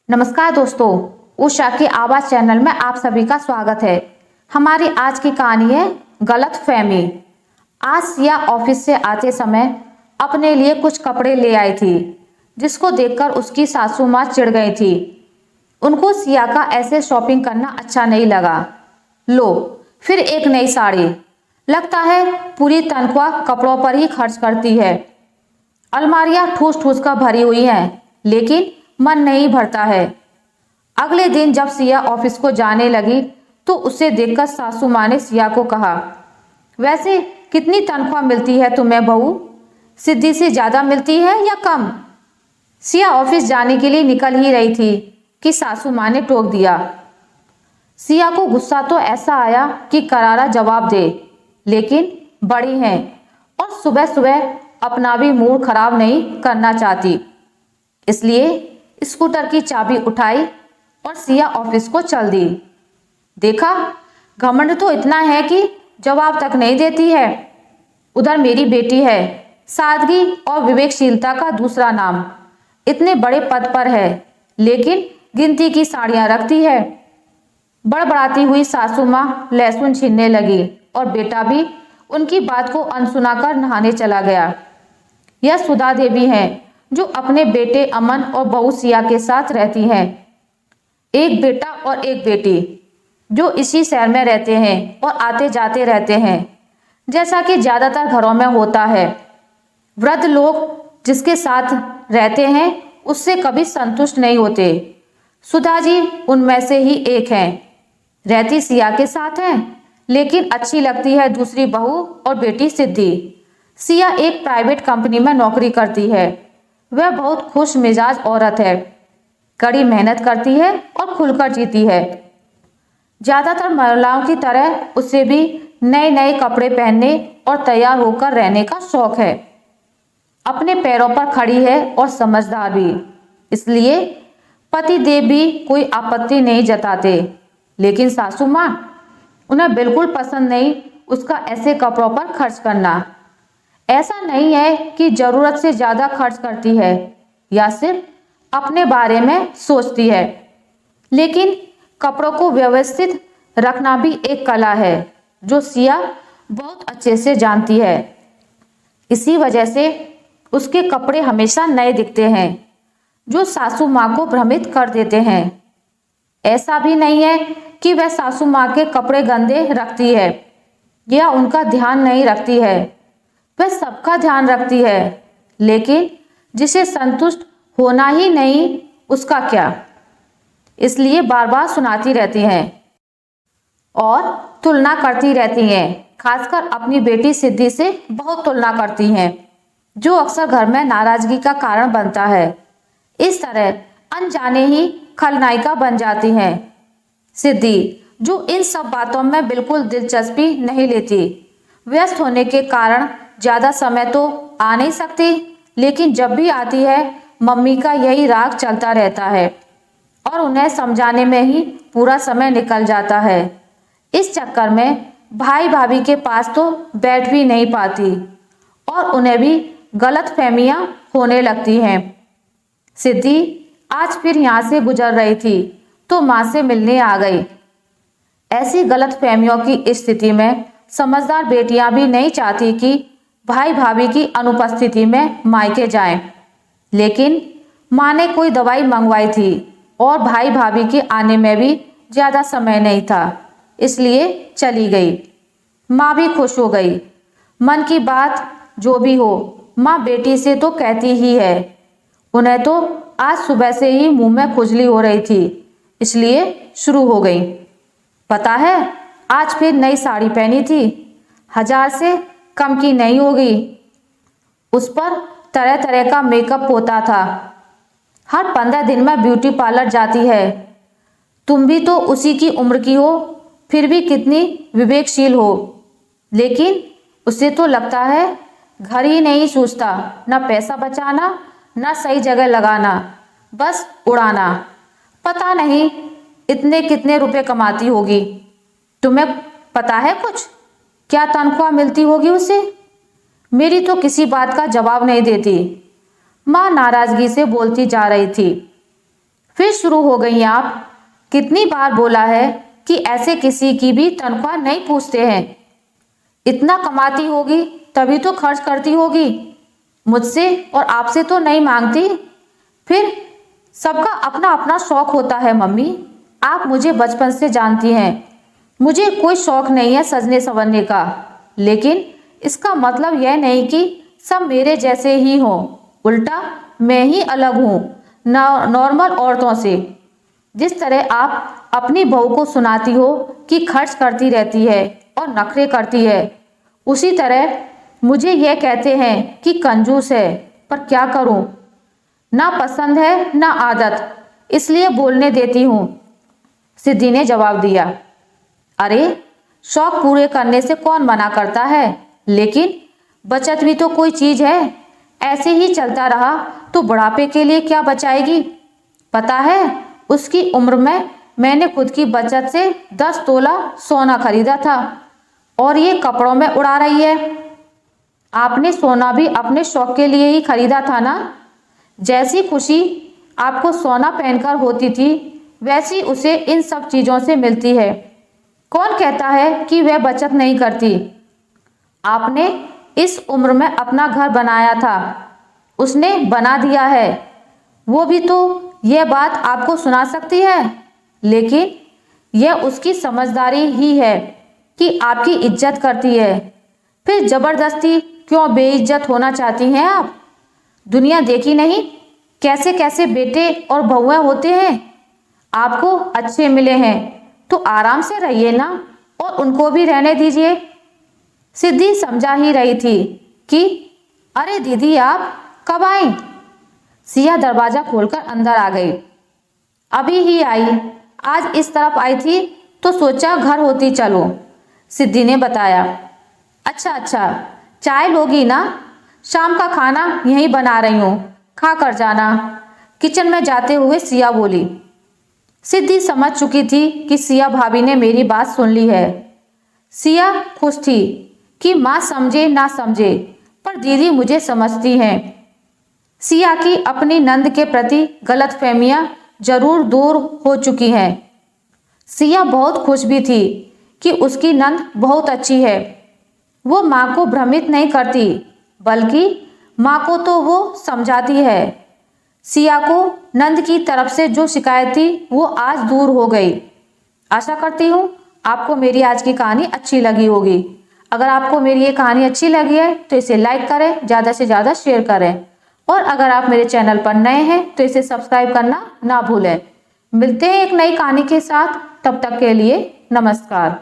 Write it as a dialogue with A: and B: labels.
A: नमस्कार दोस्तों, उषा की आवाज चैनल में आप सभी का स्वागत है। हमारी आज की कहानी है गलतफहमी। आज सिया ऑफिस से आते समय अपने लिए कुछ कपड़े ले आई थी, जिसको देखकर उसकी सासू माँ चिढ़ गई थी। उनको सिया का ऐसे शॉपिंग करना अच्छा नहीं लगा। लो, फिर एक नई साड़ी। लगता है पूरी तनख्वाह कपड़ों पर ही खर्च करती है। अलमारियां ठूस ठूस कर भरी हुई हैं, लेकिन मन नहीं भरता है। अगले दिन जब सिया ऑफिस को जाने लगी तो उसे देखकर सासू माँ ने सिया को कहा, वैसे कितनी तनख्वाह मिलती है तुम्हें बहू? सिद्धि से ज्यादा मिलती है या कम? सिया ऑफिस जाने के लिए निकल ही रही थी कि सासू माँ ने टोक दिया। सिया को गुस्सा तो ऐसा आया कि करारा जवाब दे, लेकिन बड़ी हैं और सुबह सुबह अपना भी मूड खराब नहीं करना चाहती, इसलिए स्कूटर की चाबी उठाई और सिया ऑफिस को चल दी। देखा, घमंड तो इतना है कि जवाब तक नहीं देती है। उधर मेरी बेटी है, सादगी और विवेकशीलता का दूसरा नाम। इतने बड़े पद पर है, लेकिन गिनती की साड़ियां रखती है। बड़बड़ाती हुई सासू माँ लहसुन छीनने लगी और बेटा भी उनकी बात को अनसुना कर नहाने चला गया। यह सुधा देवी हैं, जो अपने बेटे अमन और बहू सिया के साथ रहती हैं। एक बेटा और एक बेटी जो इसी शहर में रहते हैं और आते जाते रहते हैं, जैसा कि ज्यादातर घरों में होता है। वृद्ध लोग जिसके साथ रहते हैं उससे कभी संतुष्ट नहीं होते। सुधा जी उनमें से ही एक हैं। रहती सिया के साथ हैं, लेकिन अच्छी लगती है दूसरी बहू और बेटी सिद्धि। सिया एक प्राइवेट कंपनी में नौकरी करती है। वह बहुत खुश मिजाज औरत है, कड़ी मेहनत करती है और खुलकर जीती है। ज्यादातर महिलाओं की तरह उसे भी नए नए कपड़े पहनने और तैयार होकर रहने का शौक है। अपने पैरों पर खड़ी है और समझदार भी, इसलिए पति देव भी कोई आपत्ति नहीं जताते। लेकिन सासू माँ, उन्हें बिल्कुल पसंद नहीं उसका ऐसे कपड़ों पर खर्च करना। ऐसा नहीं है कि जरूरत से ज्यादा खर्च करती है या सिर्फ अपने बारे में सोचती है, लेकिन कपड़ों को व्यवस्थित रखना भी एक कला है जो सिया बहुत अच्छे से जानती है। इसी वजह से उसके कपड़े हमेशा नए दिखते हैं, जो सासू माँ को भ्रमित कर देते हैं। ऐसा भी नहीं है कि वह सासू माँ के कपड़े गंदे रखती है या उनका ध्यान नहीं रखती है। वह सबका ध्यान रखती है, लेकिन जिसे संतुष्ट होना ही नहीं, उसका क्या? इसलिए बार बार सुनाती रहती हैं और तुलना करती रहती हैं। खासकर अपनी बेटी सिद्धि से बहुत तुलना करती हैं, जो अक्सर घर में नाराजगी का कारण बनता है। इस तरह अनजाने ही खलनायिका बन जाती हैं। सिद्धि, जो इन सब बातों में बिल्कुल दिलचस्पी नहीं लेती, व्यस्त होने के कारण ज्यादा समय तो आ नहीं सकती, लेकिन जब भी आती है मम्मी का यही राग चलता रहता है और उन्हें समझाने में ही पूरा समय निकल जाता है। इस चक्कर में भाई भाभी के पास तो बैठ भी नहीं पाती और उन्हें भी गलतफहमियां होने लगती हैं। सिद्धि आज फिर यहाँ से गुजर रही थी तो माँ से मिलने आ गई। ऐसी गलतफहमियों की स्थिति में समझदार बेटियां भी नहीं चाहती कि भाई भाभी की अनुपस्थिति में मायके जाएं, लेकिन माँ ने कोई दवाई मंगवाई थी और भाई भाभी के आने में भी ज्यादा समय नहीं था, इसलिए चली गई। माँ भी खुश हो गई। मन की बात जो भी हो, माँ बेटी से तो कहती ही है। उन्हें तो आज सुबह से ही मुंह में खुजली हो रही थी, इसलिए शुरू हो गई। पता है, आज फिर नई साड़ी पहनी थी, 1000 से कम की नहीं होगी। उस पर तरह तरह का मेकअप होता था। हर 15 दिन में ब्यूटी पार्लर जाती है। तुम भी तो उसी की उम्र की हो, फिर भी कितनी विवेकशील हो। लेकिन उसे तो लगता है घर ही नहीं सूझता, न पैसा बचाना न सही जगह लगाना, बस उड़ाना। पता नहीं इतने कितने रुपए कमाती होगी। तुम्हें पता है कुछ? क्या तनख्वाह मिलती होगी उसे? मेरी तो किसी बात का जवाब नहीं देती। माँ नाराजगी से बोलती जा रही थी। फिर शुरू हो गई आप। कितनी बार बोला है कि ऐसे किसी की भी तनख्वाह नहीं पूछते हैं। इतना कमाती होगी तभी तो खर्च करती होगी, मुझसे और आपसे तो नहीं मांगती। फिर सबका अपना अपना शौक होता है मम्मी, आप मुझे बचपन से जानती हैं। मुझे कोई शौक नहीं है सजने संवरने का, लेकिन इसका मतलब यह नहीं कि सब मेरे जैसे ही हों। उल्टा मैं ही अलग हूँ नॉर्मल औरतों से। जिस तरह आप अपनी बहू को सुनाती हो कि खर्च करती रहती है और नखरे करती है, उसी तरह मुझे यह कहते हैं कि कंजूस है। पर क्या करूं, ना पसंद है ना आदत, इसलिए बोलने देती हूं। सिद्धि ने जवाब दिया, अरे शौक पूरे करने से कौन मना करता है, लेकिन बचत भी तो कोई चीज है। ऐसे ही चलता रहा तो बुढ़ापे के लिए क्या बचाएगी। पता है उसकी उम्र में मैंने खुद की बचत से 10 तोला सोना खरीदा था और ये कपड़ों में उड़ा रही है। आपने सोना भी अपने शौक के लिए ही खरीदा था ना। जैसी खुशी आपको सोना पहनकर होती थी, वैसी उसे इन सब चीजों से मिलती है। कौन कहता है कि वह बचत नहीं करती। आपने इस उम्र में अपना घर बनाया था, उसने बना दिया है। वो भी तो यह बात आपको सुना सकती है, लेकिन यह उसकी समझदारी ही है कि आपकी इज्जत करती है। फिर जबरदस्ती क्यों बेइज्जत होना चाहती हैं आप। दुनिया देखी नहीं कैसे कैसे बेटे और बहुएं होते हैं। आपको अच्छे मिले हैं तो आराम से रहिए ना, और उनको भी रहने दीजिए। सिद्धि समझा ही रही थी कि अरे दीदी आप कब आई। सिया दरवाजा खोलकर अंदर आ गई। अभी ही आई, आज इस तरफ आई थी तो सोचा घर होती चलो, सिद्धि ने बताया। अच्छा अच्छा, चाय लोगी ना, शाम का खाना यहीं बना रही हूँ, खा कर जाना। किचन में जाते हुए सिया बोली। सिद्धि समझ चुकी थी कि सिया भाभी ने मेरी बात सुन ली है। सिया खुश थी कि माँ समझे ना समझे, पर दीदी मुझे समझती हैं। सिया की अपनी नंद के प्रति गलतफहमियां जरूर दूर हो चुकी हैं। सिया बहुत खुश भी थी कि उसकी नंद बहुत अच्छी है। वो माँ को भ्रमित नहीं करती, बल्कि माँ को तो वो समझाती है। सिया को नंद की तरफ से जो शिकायत थी वो आज दूर हो गई। आशा करती हूँ आपको मेरी आज की कहानी अच्छी लगी होगी। अगर आपको मेरी ये कहानी अच्छी लगी है तो इसे लाइक करें, ज़्यादा से ज़्यादा शेयर करें, और अगर आप मेरे चैनल पर नए हैं तो इसे सब्सक्राइब करना ना भूलें। मिलते हैं एक नई कहानी के साथ, तब तक के लिए नमस्कार।